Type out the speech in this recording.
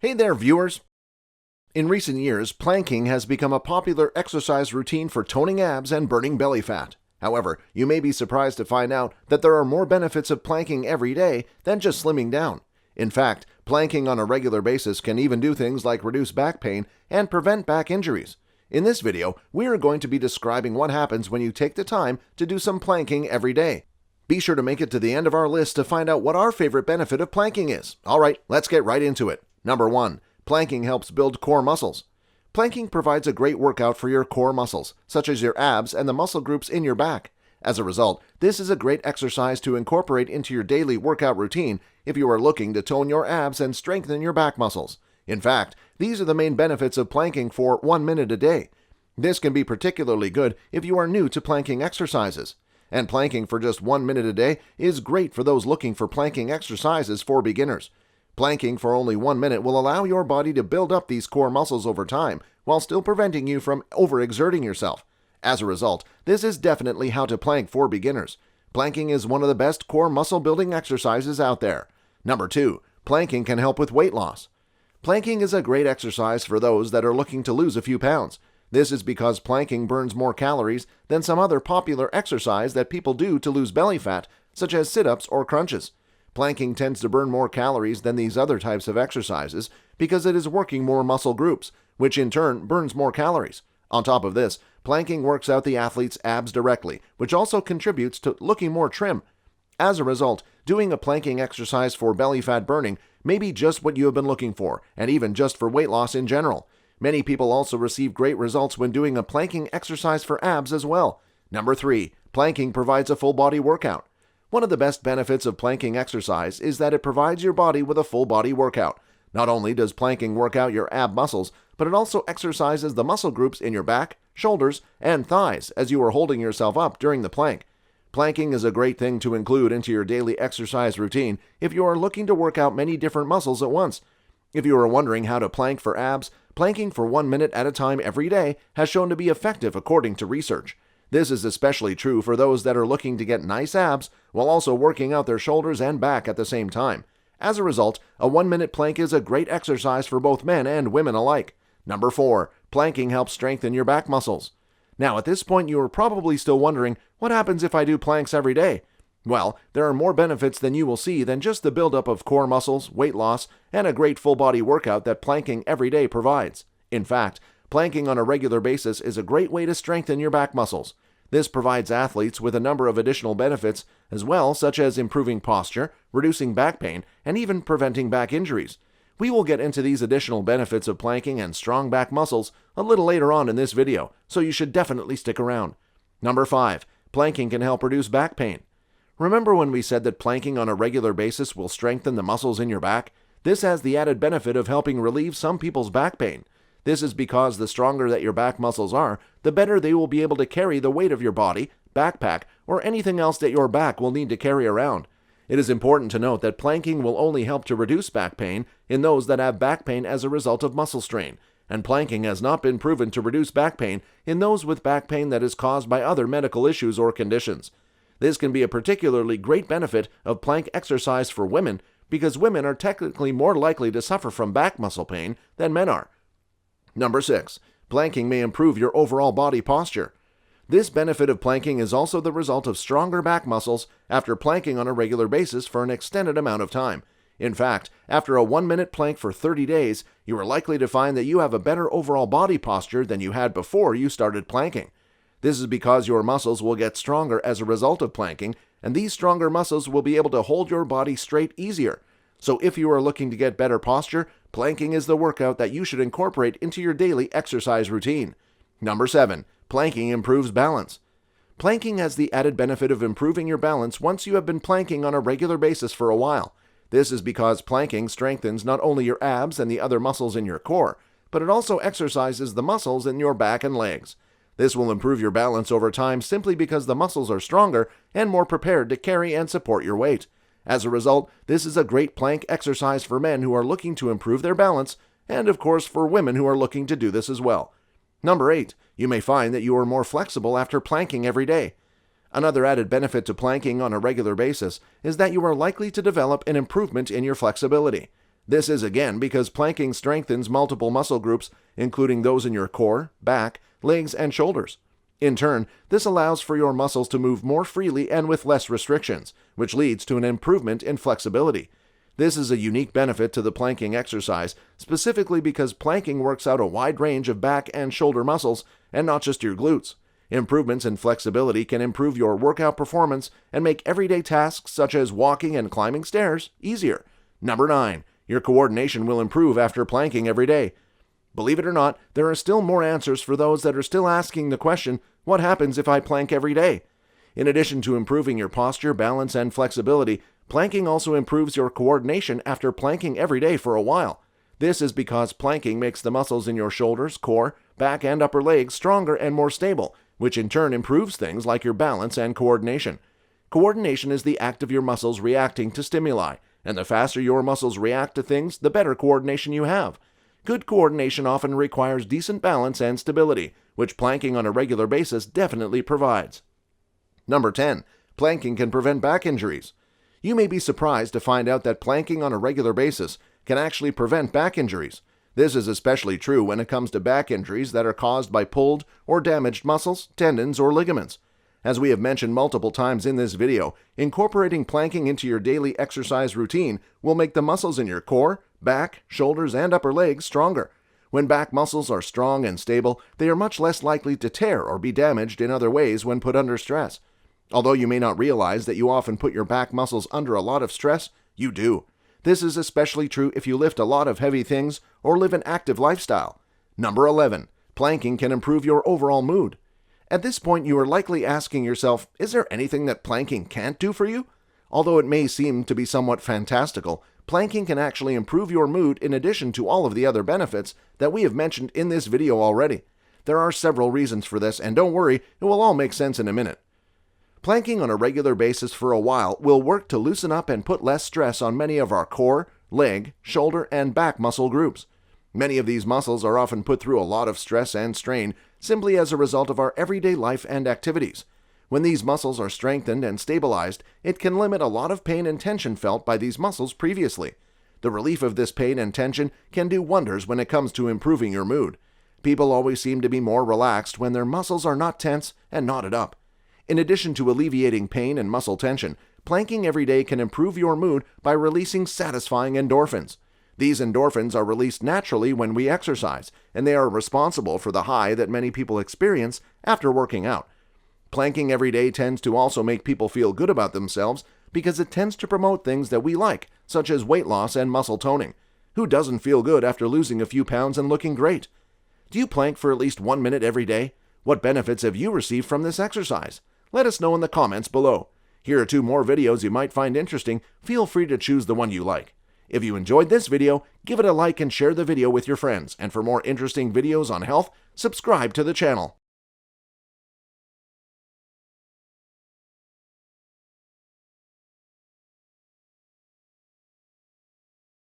Hey there, viewers! In recent years, planking has become a popular exercise routine for toning abs and burning belly fat. However, you may be surprised to find out that there are more benefits of planking every day than just slimming down. In fact, planking on a regular basis can even do things like reduce back pain and prevent back injuries. In this video, we are going to be describing what happens when you take the time to do some planking every day. Be sure to make it to the end of our list to find out what our favorite benefit of planking is. Alright, let's get right into it. Number 1. Planking helps build core muscles. Planking provides a great workout for your core muscles, such as your abs and the muscle groups in your back. As a result, this is a great exercise to incorporate into your daily workout routine if you are looking to tone your abs and strengthen your back muscles. In fact, these are the main benefits of planking for 1 minute a day. This can be particularly good if you are new to planking exercises. And planking for just 1 minute a day is great for those looking for planking exercises for beginners. Planking for only 1 minute will allow your body to build up these core muscles over time while still preventing you from overexerting yourself. As a result, this is definitely how to plank for beginners. Planking is one of the best core muscle building exercises out there. Number 2. Planking can help with weight loss. Planking is a great exercise for those that are looking to lose a few pounds. This is because planking burns more calories than some other popular exercise that people do to lose belly fat, such as sit-ups or crunches. Planking tends to burn more calories than these other types of exercises because it is working more muscle groups, which in turn burns more calories. On top of this, planking works out the athlete's abs directly, which also contributes to looking more trim. As a result, doing a planking exercise for belly fat burning may be just what you have been looking for, and even just for weight loss in general. Many people also receive great results when doing a planking exercise for abs as well. Number 3. Planking provides a full body workout. One of the best benefits of planking exercise is that it provides your body with a full body workout. Not only does planking work out your ab muscles, but it also exercises the muscle groups in your back, shoulders, and thighs as you are holding yourself up during the plank. Planking is a great thing to include into your daily exercise routine if you are looking to work out many different muscles at once. If you are wondering how to plank for abs, planking for 1 minute at a time every day has shown to be effective according to research. This is especially true for those that are looking to get nice abs while also working out their shoulders and back at the same time. As a result, a 1 minute plank is a great exercise for both men and women alike. Number 4. Planking helps strengthen your back muscles. Now at this point you are probably still wondering, what happens if I do planks every day? Well, there are more benefits than you will see than just the buildup of core muscles, weight loss, and a great full body workout that planking every day provides. In fact, planking on a regular basis is a great way to strengthen your back muscles. This provides athletes with a number of additional benefits as well, such as improving posture, reducing back pain, and even preventing back injuries. We will get into these additional benefits of planking and strong back muscles a little later on in this video, so you should definitely stick around. Number 5. Planking can help reduce back pain. Remember when we said that planking on a regular basis will strengthen the muscles in your back? This has the added benefit of helping relieve some people's back pain. This is because the stronger that your back muscles are, the better they will be able to carry the weight of your body, backpack, or anything else that your back will need to carry around. It is important to note that planking will only help to reduce back pain in those that have back pain as a result of muscle strain, and planking has not been proven to reduce back pain in those with back pain that is caused by other medical issues or conditions. This can be a particularly great benefit of plank exercise for women because women are technically more likely to suffer from back muscle pain than men are. Number 6. Planking may improve your overall body posture. This benefit of planking is also the result of stronger back muscles after planking on a regular basis for an extended amount of time. In fact, after a 1 minute plank for 30 days, you are likely to find that you have a better overall body posture than you had before you started planking. This is because your muscles will get stronger as a result of planking, and these stronger muscles will be able to hold your body straight easier. So if you are looking to get better posture, planking is the workout that you should incorporate into your daily exercise routine. Number 7. Planking improves balance. Planking has the added benefit of improving your balance once you have been planking on a regular basis for a while. This is because planking strengthens not only your abs and the other muscles in your core, but it also exercises the muscles in your back and legs. This will improve your balance over time simply because the muscles are stronger and more prepared to carry and support your weight. As a result, this is a great plank exercise for men who are looking to improve their balance, and of course for women who are looking to do this as well. Number 8. You may find that you are more flexible after planking every day. Another added benefit to planking on a regular basis is that you are likely to develop an improvement in your flexibility. This is again because planking strengthens multiple muscle groups, including those in your core, back, legs, and shoulders. In turn, this allows for your muscles to move more freely and with less restrictions, which leads to an improvement in flexibility. This is a unique benefit to the planking exercise, specifically because planking works out a wide range of back and shoulder muscles, and not just your glutes. Improvements in flexibility can improve your workout performance and make everyday tasks such as walking and climbing stairs easier. Number 9. Your coordination will improve after planking every day. Believe it or not, there are still more answers for those that are still asking the question, what happens if I plank every day? In addition to improving your posture, balance, and flexibility, planking also improves your coordination after planking every day for a while. This is because planking makes the muscles in your shoulders, core, back, and upper legs stronger and more stable, which in turn improves things like your balance and coordination. Coordination is the act of your muscles reacting to stimuli, and the faster your muscles react to things, the better coordination you have. Good coordination often requires decent balance and stability, which planking on a regular basis definitely provides. Number 10. Planking can prevent back injuries. You may be surprised to find out that planking on a regular basis can actually prevent back injuries. This is especially true when it comes to back injuries that are caused by pulled or damaged muscles, tendons, or ligaments. As we have mentioned multiple times in this video, incorporating planking into your daily exercise routine will make the muscles in your core, back, shoulders, and upper legs stronger. When back muscles are strong and stable, they are much less likely to tear or be damaged in other ways when put under stress. Although you may not realize that you often put your back muscles under a lot of stress, you do. This is especially true if you lift a lot of heavy things or live an active lifestyle. Number 11. Planking can improve your overall mood. At this point, you are likely asking yourself, is there anything that planking can't do for you? Although it may seem to be somewhat fantastical, planking can actually improve your mood in addition to all of the other benefits that we have mentioned in this video already. There are several reasons for this, and don't worry, it will all make sense in a minute. Planking on a regular basis for a while will work to loosen up and put less stress on many of our core, leg, shoulder, and back muscle groups. Many of these muscles are often put through a lot of stress and strain simply as a result of our everyday life and activities. When these muscles are strengthened and stabilized, it can limit a lot of pain and tension felt by these muscles previously. The relief of this pain and tension can do wonders when it comes to improving your mood. People always seem to be more relaxed when their muscles are not tense and knotted up. In addition to alleviating pain and muscle tension, planking every day can improve your mood by releasing satisfying endorphins. These endorphins are released naturally when we exercise, and they are responsible for the high that many people experience after working out. Planking every day tends to also make people feel good about themselves because it tends to promote things that we like, such as weight loss and muscle toning. Who doesn't feel good after losing a few pounds and looking great? Do you plank for at least 1 minute every day? What benefits have you received from this exercise? Let us know in the comments below. Here are 2 more videos you might find interesting. Feel free to choose the one you like. If you enjoyed this video, give it a like and share the video with your friends. And for more interesting videos on health, subscribe to the channel.